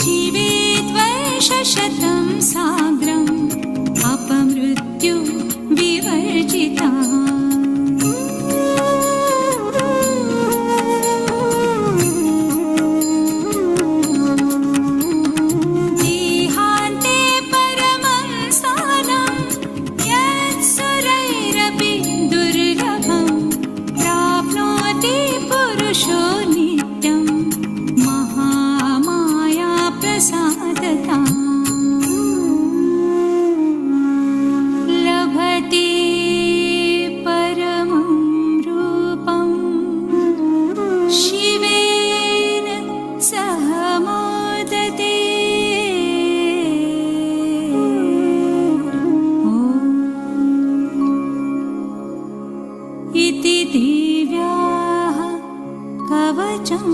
जीवेद्वर्षशतं साग्रम् अपमृत्यु विवर्जिता देहान्ते परमं स्थानं यत्सुरैरपि दुर्लभं प्राप्नोति पुरुषो नित्यं महामाया प्रसादता लभते परमं रूपं शिवेन सह मोदते इति देव्याः कवचं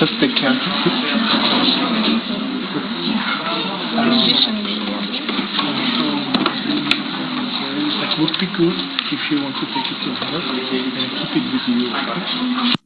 Just the candle. That would be good if you want to take it to heart and keep it with you.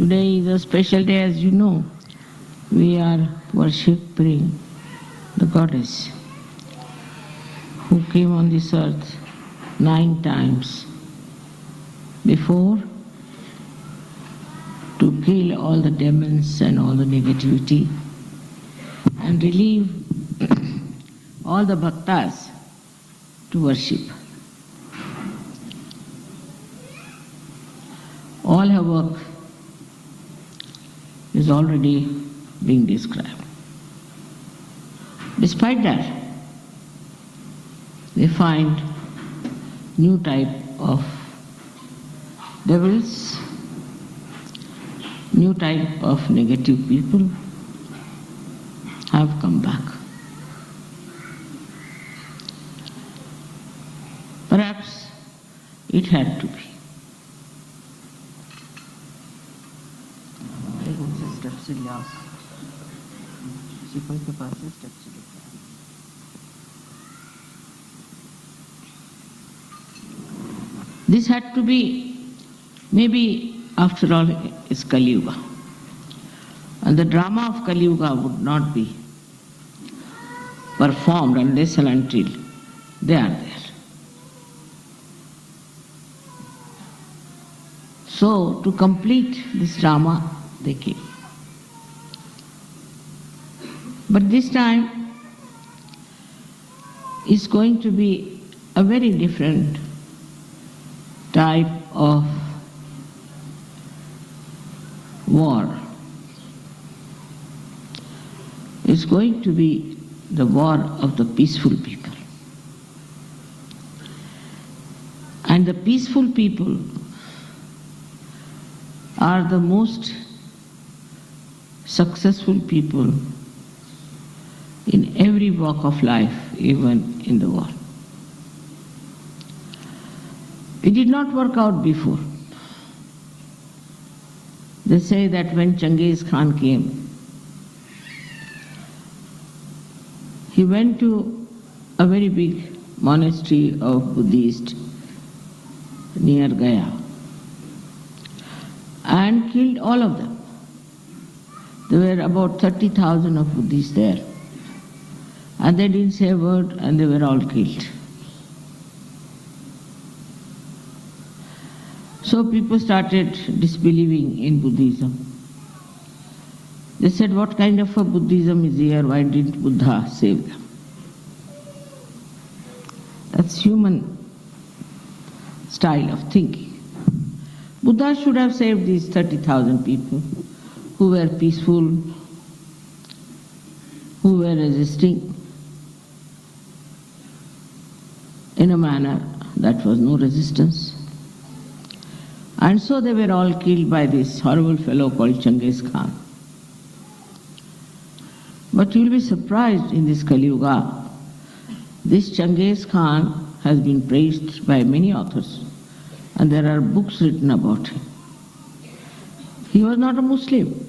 Today is a special day, as you know. We are worshipping the goddess who came on this earth 9 times before to kill all the demons and all the negativity and relieve all the bhaktas to worship. All her work is already being described. Despite that, they find new type of devils, new type of negative people have come back. It had to be. This had to be, maybe after all, is Kali Yuga. And the drama of Kali Yuga would not be performed unless and until they are there. So, to complete this drama, they came. But this time is going to be a very different type of war. It's going to be the war of the peaceful people. And the peaceful people are the most successful people in every walk of life, even in the war. It did not work out before. They say that when Genghis Khan came, he went to a very big monastery of Buddhists near Gaya and killed all of them. There were about 30,000 of Buddhists there. And they didn't say a word and they were all killed. So people started disbelieving in Buddhism. They said, what kind of a Buddhism is here? Why didn't Buddha save them? That's human style of thinking. Buddha should have saved these 30,000 people who were peaceful, who were resisting in a manner that was no resistance. And so they were all killed by this horrible fellow called Genghis Khan. But you'll be surprised in this Kali Yuga, this Genghis Khan has been praised by many authors, and there are books written about him. He was not a Muslim,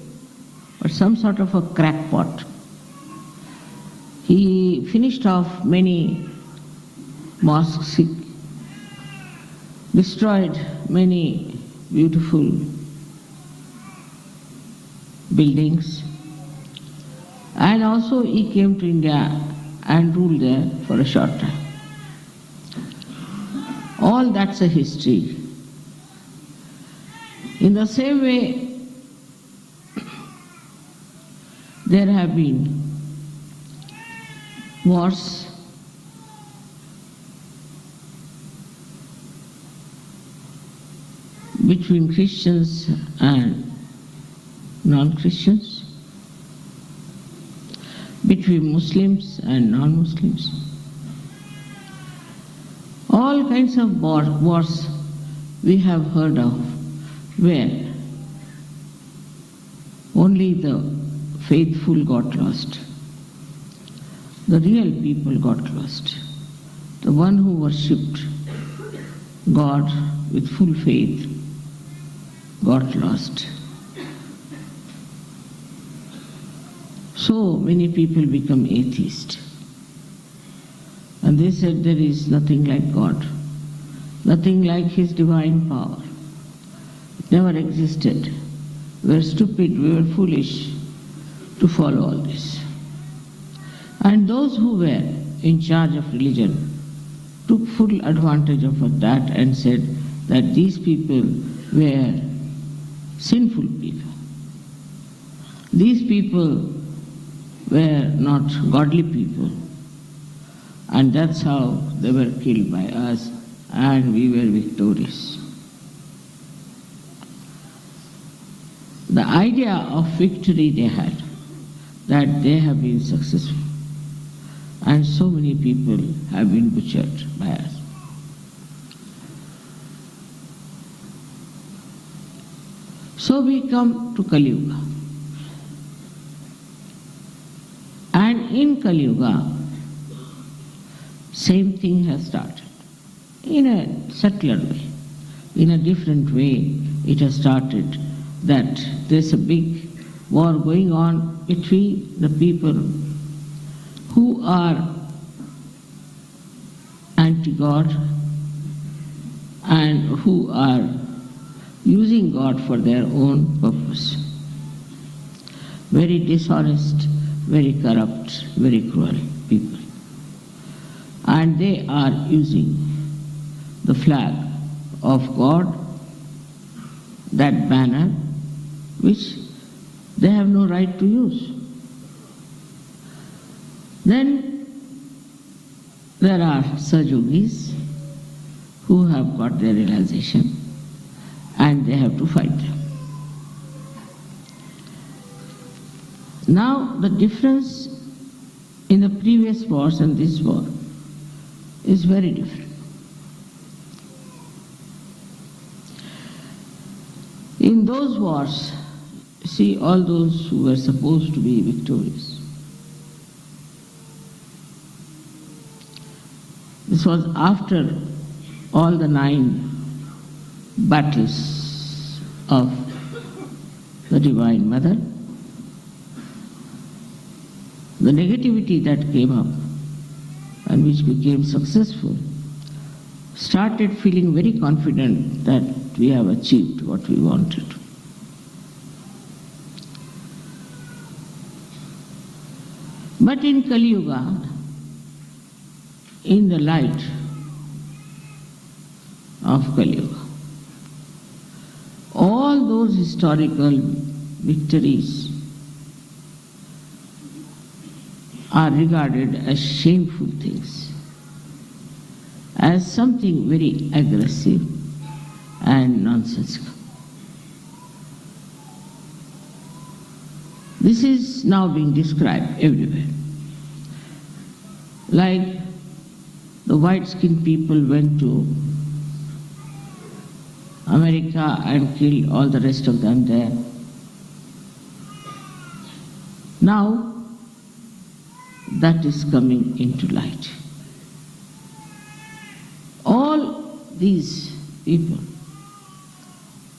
but some sort of a crackpot. He finished off many mosques, he destroyed many beautiful buildings, and also he came to India and ruled there for a short time. All that's a history. In the same way, there have been wars between Christians and non-Christians, between Muslims and non-Muslims. All kinds of wars we have heard of, where only the faithful got lost. The real people got lost. The one who worshipped God with full faith got lost. So many people become atheists. And they said there is nothing like God, nothing like His divine power. It never existed. We were stupid, we were foolish to follow all this. And those who were in charge of religion took full advantage of that and said that these people were sinful people. These people were not godly people. And that's how they were killed by us, and we were victorious. The idea of victory they had, that they have been successful, and so many people have been butchered by us. So we come to Kali Yuga. And in Kali Yuga, same thing has started in a subtler way. in a different way it has started, that there's a big war going on between the people who are anti-God and who are using God for their own purpose. Very dishonest, very corrupt, very cruel people. And they are using the flag of God, that banner, which they have no right to use. Then there are Sahajogis who have got their realization and they have to fight them. Now the difference in the previous wars and this war is very different. In those wars, see all those who were supposed to be victorious. This was after all the 9 battles of the Divine Mother. The negativity that came up and which became successful started feeling very confident that we have achieved what we wanted. But in Kali Yuga, in the light of Kali Yuga, all those historical victories are regarded as shameful things, as something very aggressive and nonsensical. This is now being described everywhere. Like the white-skinned people went to America and killed all the rest of them there. Now that is coming into light. All these people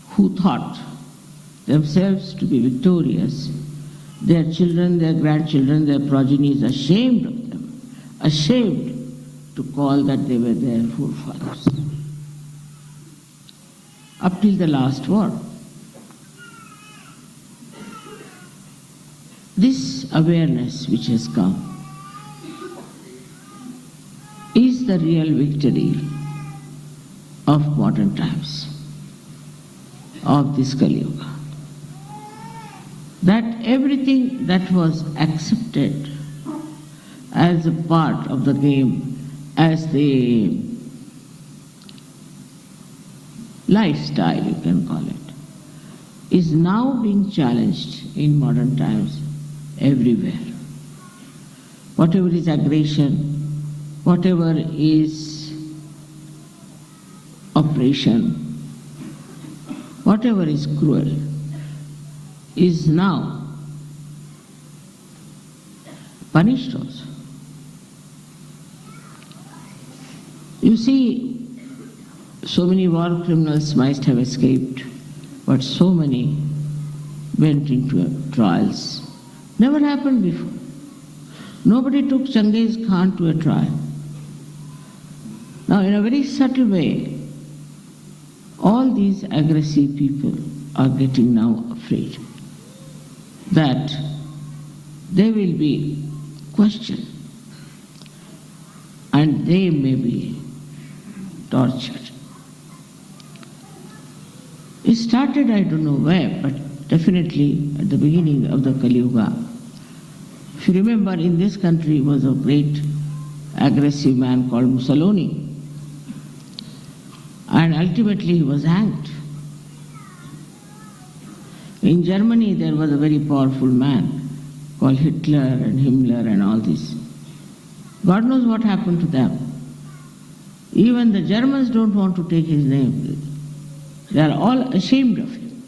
who thought themselves to be victorious, their children, their grandchildren, their progenies ashamed of them, ashamed to call that they were their forefathers. Up till the last war. This awareness which has come is the real victory of modern times, of this Kali Yuga. That everything that was accepted as a part of the game, as the lifestyle, you can call it, is now being challenged in modern times everywhere. Whatever is aggression, whatever is oppression, whatever is cruel, is now punished also. You see, so many war criminals might have escaped, but so many went into trials. Never happened before. Nobody took Genghis Khan to a trial. Now, in a very subtle way, all these aggressive people are getting now afraid that they will be questioned and they may be tortured. It started, I don't know where, but definitely at the beginning of the Kali Yuga. If you remember, in this country was a great aggressive man called Mussolini. And ultimately he was hanged. In Germany there was a very powerful man called Hitler and Himmler and all this. God knows what happened to them. Even the Germans don't want to take his name. They are all ashamed of him.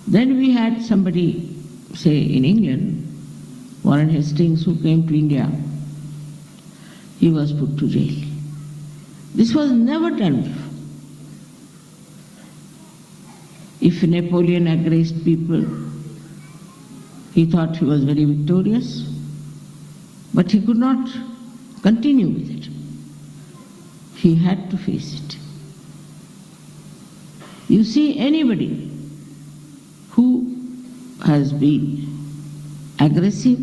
Then we had somebody, say in England, Warren Hastings, who came to India. He was put to jail. This was never done before. If Napoleon aggressed people, he thought he was very victorious, but he could not continue with it. He had to face it. You see, anybody who has been aggressive,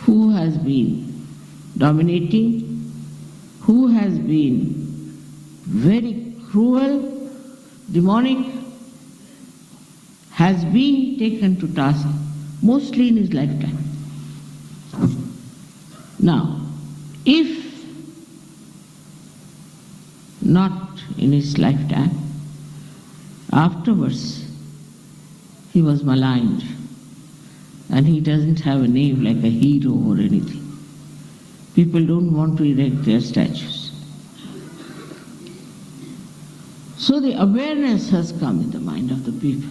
who has been dominating, who has been very cruel, demonic, has been taken to task mostly in his lifetime. Now, if not in his lifetime, afterwards he was maligned, and he doesn't have a name like a hero or anything. People don't want to erect their statues. So the awareness has come in the mind of the people.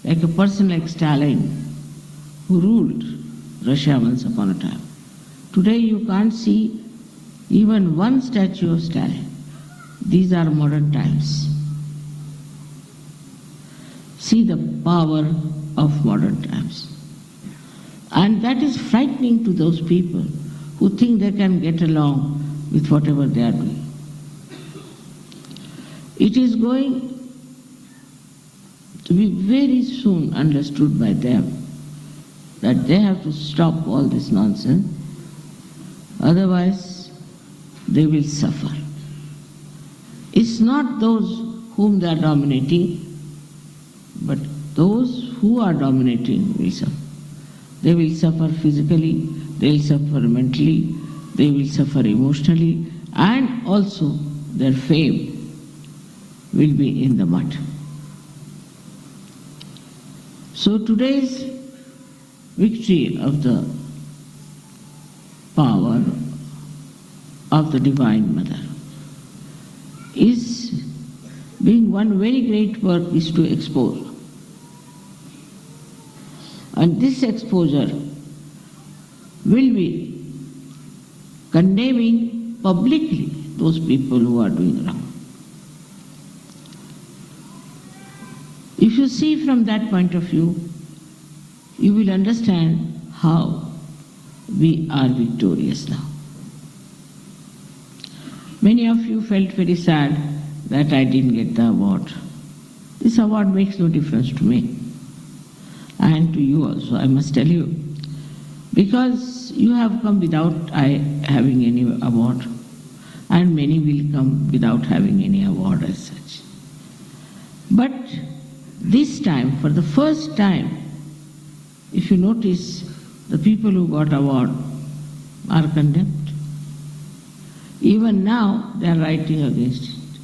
Like a person like Stalin, who ruled Russia once upon a time. Today you can't see even one statue of Stalin. These are modern times. See the power of modern times. And that is frightening to those people who think they can get along with whatever they are doing. It is going to be very soon understood by them that they have to stop all this nonsense, otherwise they will suffer. It's not those whom they are dominating, but those who are dominating will suffer. They will suffer physically, they will suffer mentally, they will suffer emotionally, and also their fame will be in the mud. So today's victory of the power of the Divine Mother is being one very great work is to expose. And this exposure will be condemning publicly those people who are doing wrong. If you see from that point of view, you will understand how we are victorious now. Many of you felt very sad that I didn't get the award. This award makes no difference to me. And to you also, I must tell you. Because you have come without I having any award. And many will come without having any award as such. But this time, for the first time, if you notice, the people who got award are condemned. Even now, they are writing against it.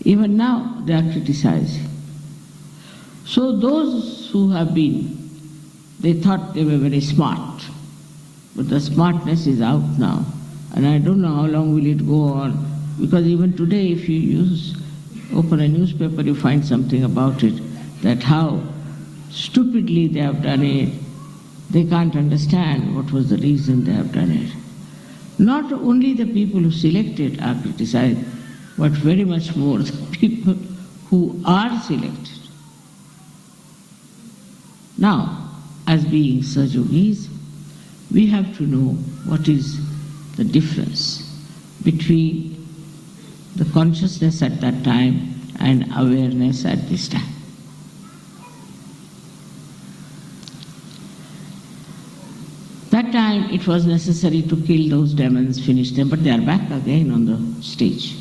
Even now, they are criticizing. So those who have been, they thought they were very smart. But the smartness is out now. And I don't know how long will it go on. Because even today, if you open a newspaper, you find something about it. That how stupidly they have done it. They can't understand what was the reason they have done it. Not only the people who selected are criticized, but very much more the people who are selected. Now, as being Sahajogis, we have to know what is the difference between the consciousness at that time and awareness at this time. That time it was necessary to kill those demons, finish them, but they are back again on the stage.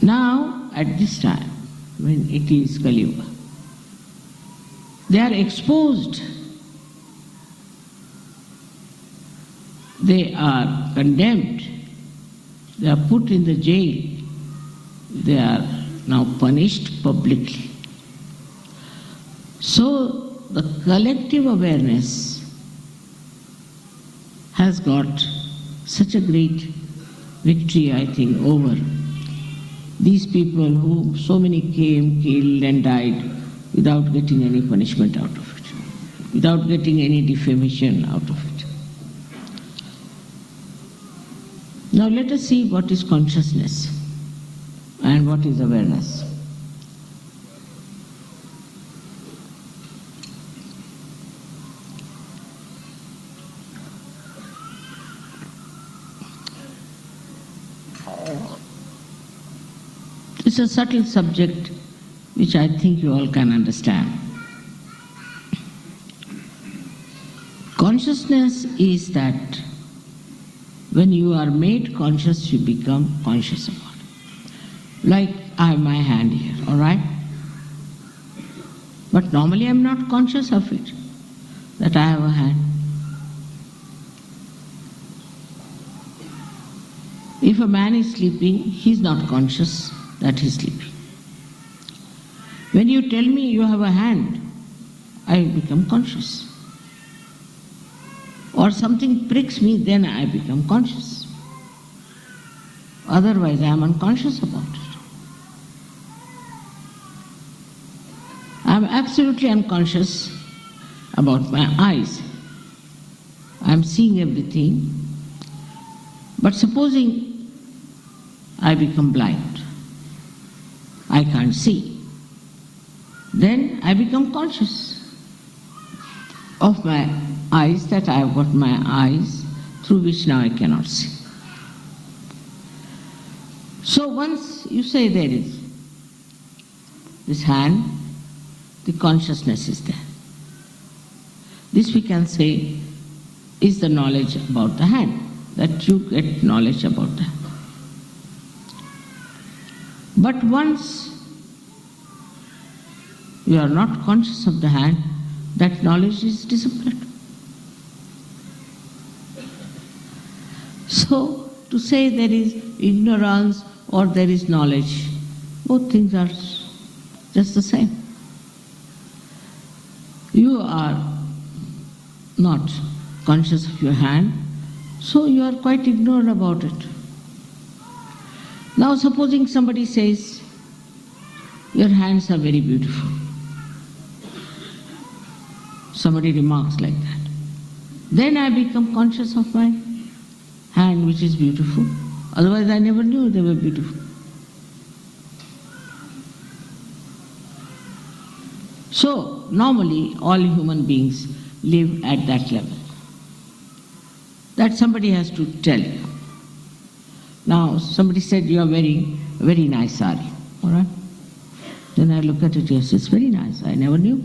Now, at this time, when it is Kali Yuga, they are exposed. They are condemned. They are put in the jail. They are now punished publicly. So, the collective awareness has got such a great victory, I think, over these people who so many came, killed and died without getting any punishment out of it, without getting any defamation out of it. Now let us see what is consciousness and what is awareness. It's a subtle subject which I think you all can understand. Consciousness is that when you are made conscious, you become conscious about it. Like I have my hand here, all right? But normally I'm not conscious of it, that I have a hand. If a man is sleeping, he's not conscious that he's sleeping. When you tell me you have a hand, I become conscious. Or something pricks me, then I become conscious. Otherwise I am unconscious about it. I am absolutely unconscious about my eyes. I am seeing everything. But supposing I become blind, I can't see, then I become conscious of my eyes, that I have got my eyes through which now I cannot see. So once you say there is this hand, the consciousness is there. This we can say is the knowledge about the hand, that you get knowledge about the hand. But once you are not conscious of the hand, that knowledge is disappeared. So, to say there is ignorance or there is knowledge, both things are just the same. You are not conscious of your hand, so you are quite ignorant about it. Now supposing somebody says, your hands are very beautiful. Somebody remarks like that. Then I become conscious of my hand which is beautiful. Otherwise I never knew they were beautiful. So normally all human beings live at that level. That somebody has to tell you. Now somebody said you are wearing a very nice sari, all right? Then I look at it, yes, it's very nice, I never knew.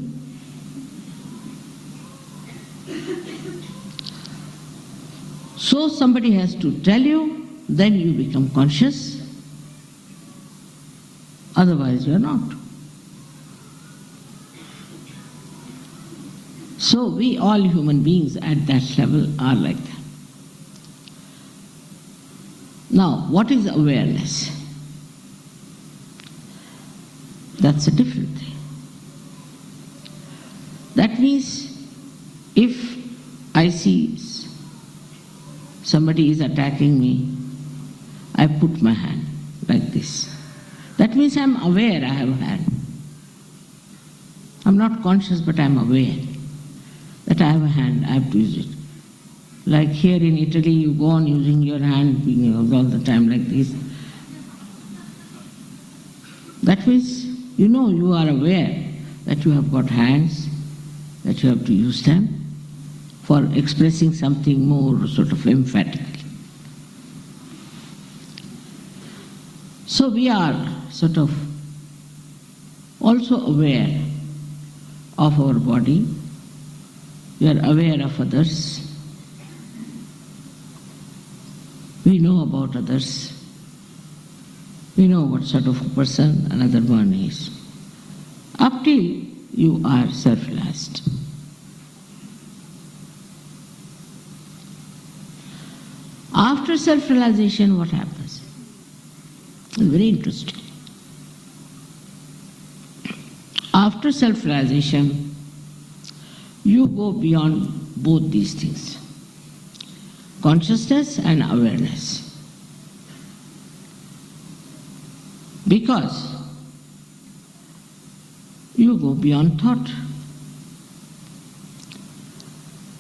So somebody has to tell you, then you become conscious, otherwise you are not. So we all human beings at that level are like that. Now, what is awareness? That's a different thing. That means if I see somebody is attacking me, I put my hand like this. That means I'm aware I have a hand. I'm not conscious, but I'm aware that I have a hand, I have to use it. Like here in Italy, you go on using your hand all the time like this. That means, you know, you are aware that you have got hands, that you have to use them for expressing something more sort of emphatically. So we are sort of also aware of our body, we are aware of others, we know about others, we know what sort of a person another one is, up till you are self-realized. After self-realization, what happens? It's very interesting. After self-realization, you go beyond both these things, consciousness and awareness. Because you go beyond thought.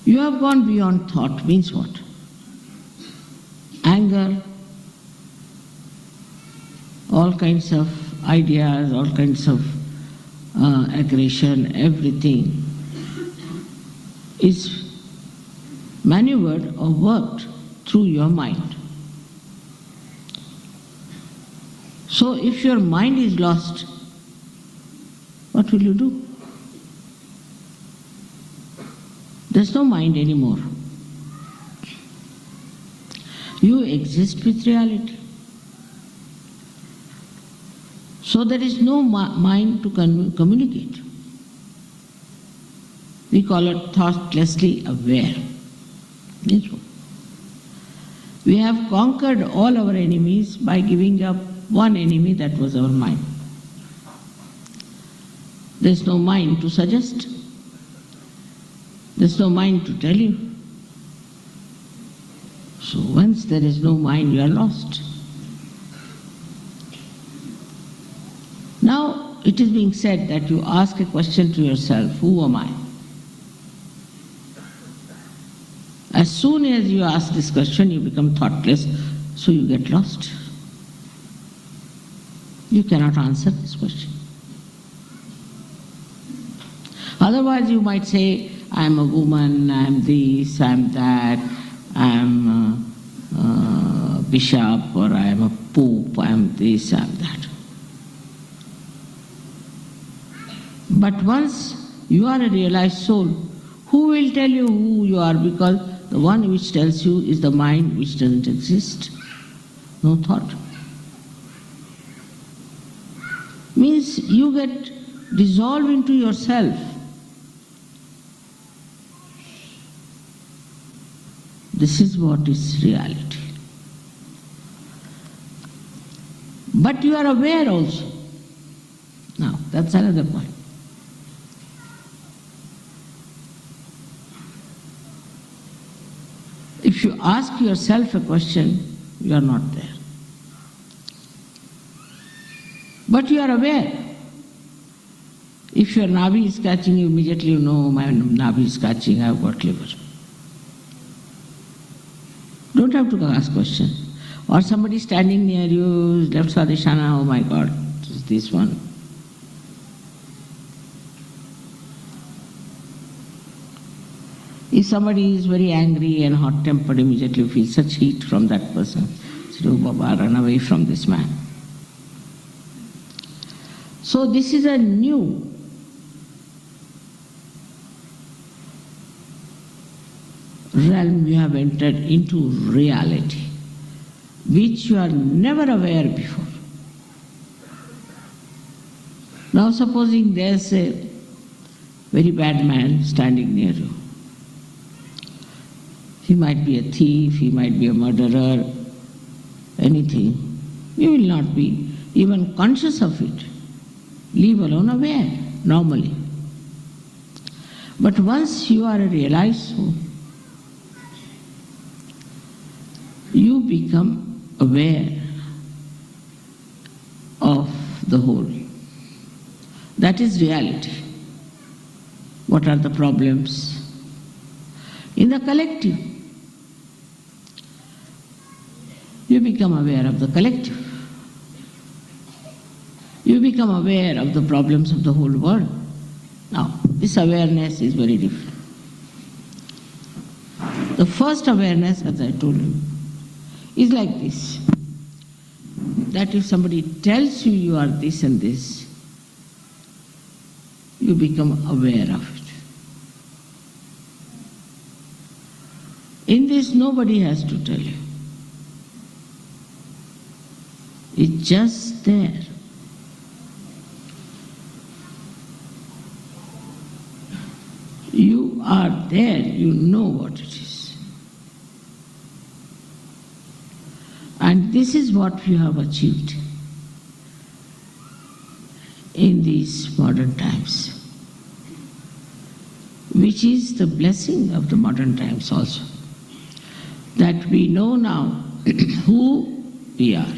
You have gone beyond thought means what? Anger all kinds of ideas, all kinds of aggression, everything is maneuvered or worked through your mind. So if your mind is lost, what will you do? There's no mind anymore. You exist with reality. So there is no mind to communicate. We call it thoughtlessly aware. We have conquered all our enemies by giving up one enemy, that was our mind. There's no mind to suggest. There's no mind to tell you. So once there is no mind, you are lost. Now it is being said that you ask a question to yourself, who am I? As soon as you ask this question, you become thoughtless, so you get lost. You cannot answer this question. Otherwise you might say, I am a woman, I am this, I am that, I am a bishop, or I am a pope, I am this, I am that. But once you are a realized soul, who will tell you who you are? Because the one which tells you is the mind which doesn't exist. No thought. Means you get dissolved into yourself. This is what is reality. But you are aware also. Now, that's another point. If you ask yourself a question, you are not there. But you are aware. If your navi is catching, you immediately know, my navi is catching, I have got liver. Don't have to ask questions. Or somebody standing near you, left Swadhisthana, oh my God, it's this one. If somebody is very angry and hot-tempered, immediately you feel such heat from that person. So, oh Baba, run away from this man. So this is a new realm you have entered into, reality, which you are never aware before. Now supposing there's a very bad man standing near you. He might be a thief, he might be a murderer, anything. You will not be even conscious of it, leave alone aware, normally. But once you are a realized soul, you become aware of the whole. That is reality. What are the problems? In the collective, you become aware of the collective. You become aware of the problems of the whole world. Now, this awareness is very different. The first awareness, as I told you, is like this. That if somebody tells you you are this and this, you become aware of it. In this, nobody has to tell you. It's just there. You are there, you know what it is. And this is what you have achieved in these modern times, which is the blessing of the modern times also, that we know now who we are.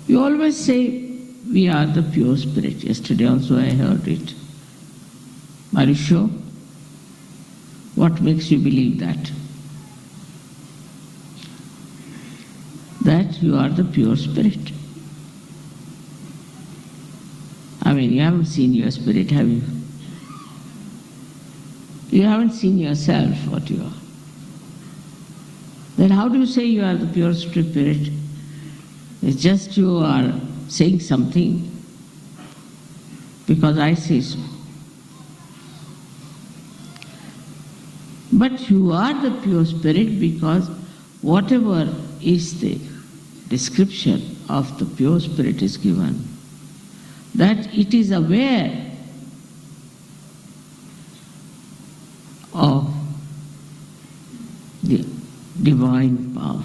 You always say we are the pure spirit. Yesterday also I heard it. Are you sure? What makes you believe that? That that you are the pure spirit. I mean, you haven't seen your spirit, have you? You haven't seen yourself, what you are. Then how do you say you are the pure spirit? It's just you are saying something because I say so. But you are the pure spirit because whatever is the description of the pure spirit is given, that it is aware of the divine power.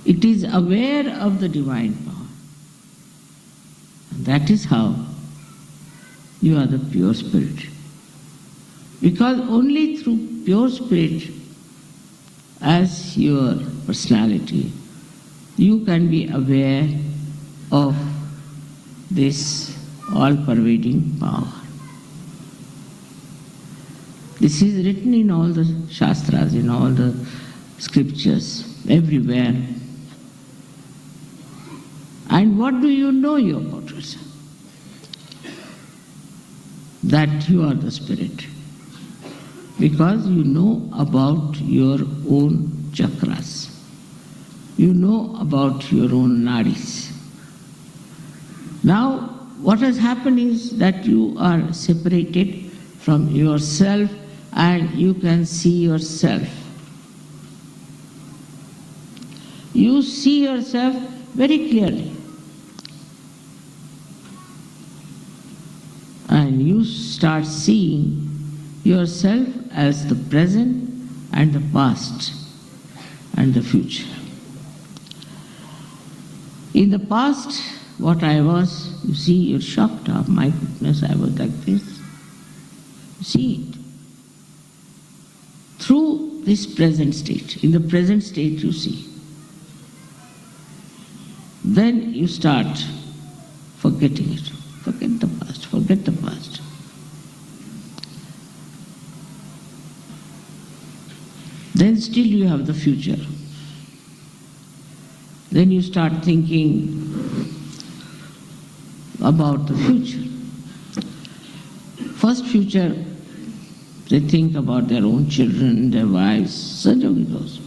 It is aware of the divine power. And that is how you are the pure spirit. Because only through pure spirit as your personality, you can be aware of this all-pervading power. This is written in all the Shastras, in all the scriptures, everywhere. And what do you know about yourself? That you are the spirit. Because you know about your own chakras. You know about your own nadis. Now, what has happened is that you are separated from yourself and you can see yourself. You see yourself very clearly. And you start seeing yourself as the present and the past and the future. In the past, what I was, you see, you're shocked. Oh, my goodness, I was like this. You see it. Through this present state. In the present state, you see. Then you start forgetting it. Forget the past, forget the past. Then still you have the future. Then you start thinking about the future. First future, they think about their own children, their wives, such yogi goes.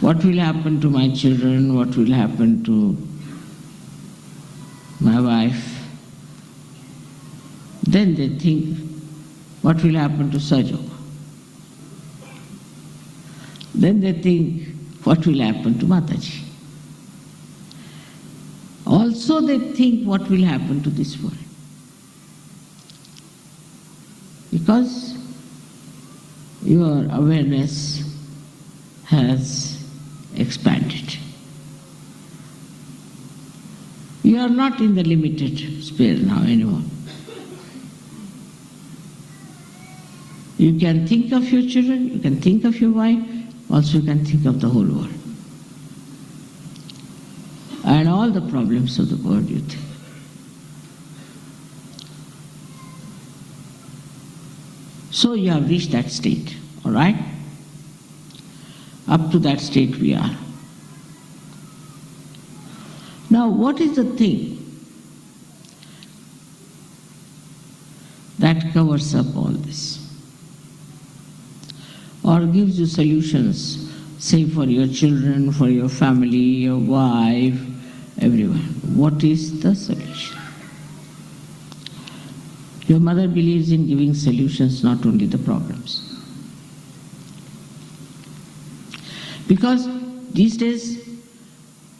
What will happen to my children? What will happen to my wife? Then they think, what will happen to Sahaja? Then they think, what will happen to Mataji? Also they think, what will happen to this world? Because your awareness has expanded. You are not in the limited sphere now anymore. You can think of your children, you can think of your wife, also you can think of the whole world. And all the problems of the world you think. So you have reached that state, all right? Up to that state we are. Now what is the thing that covers up all this? Or gives you solutions, say for your children, for your family, your wife, everyone. What is the solution? Your mother believes in giving solutions, not only the problems. Because these days,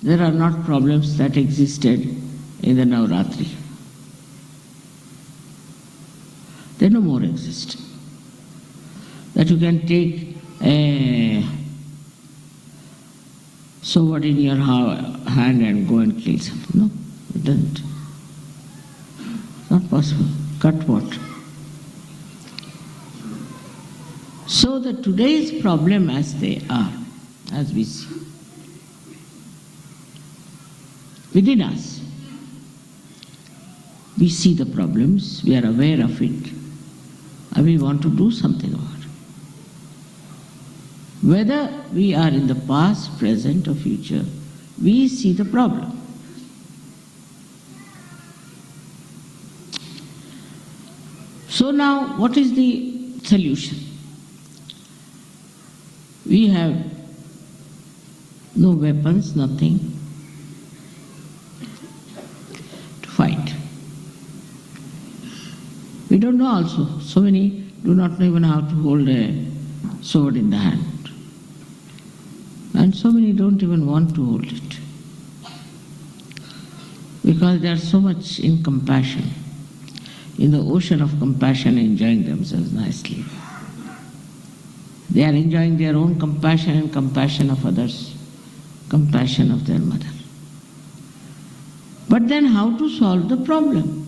there are not problems that existed in the Navratri. They no more exist. That you can take a sword in your hand and go and kill something. No, it doesn't. It's not possible. Cut what? So the today's problem as they are, as we see, within us, we see the problems, we are aware of it, and we want to do something about it. Whether we are in the past, present or future, we see the problem. So now, what is the solution? We have no weapons, nothing to fight. We don't know also. So many do not know even how to hold a sword in the hand. And so many don't even want to hold it. Because they are so much in compassion, in the ocean of compassion, enjoying themselves nicely. They are enjoying their own compassion and compassion of others, compassion of their mother. But then how to solve the problem?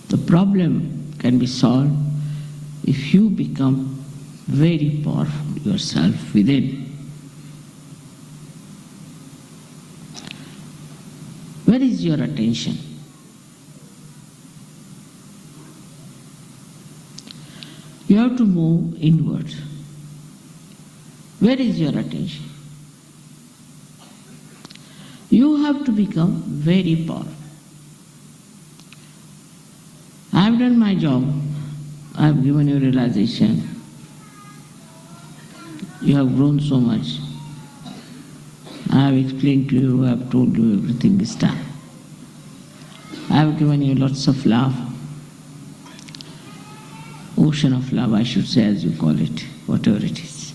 The problem can be solved if you become very powerful yourself within. Where is your attention? You have to move inward. Where is your attention? You have to become very powerful. I have done my job. I have given you realization. You have grown so much. I have explained to you, I have told you everything is done. I have given you lots of love. Ocean of love, I should say, as you call it, whatever it is.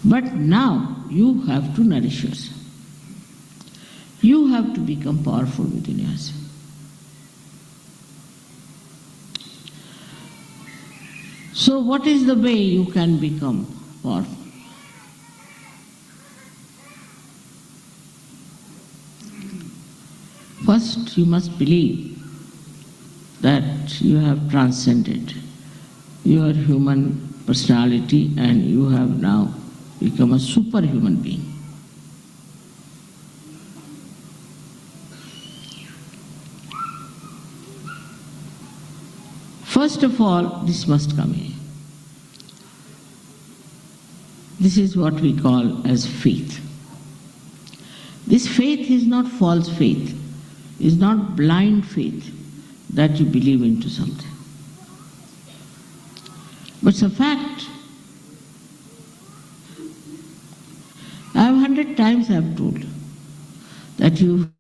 But now you have to nourish yourself. You have to become powerful within yourself. So what is the way you can become powerful? First, you must believe that you have transcended your human personality and you have now become a superhuman being. First of all, this must come in. This is what we call as faith. This faith is not false faith, is not blind faith that you believe into something. But it's a fact. I have 100 times I have told that you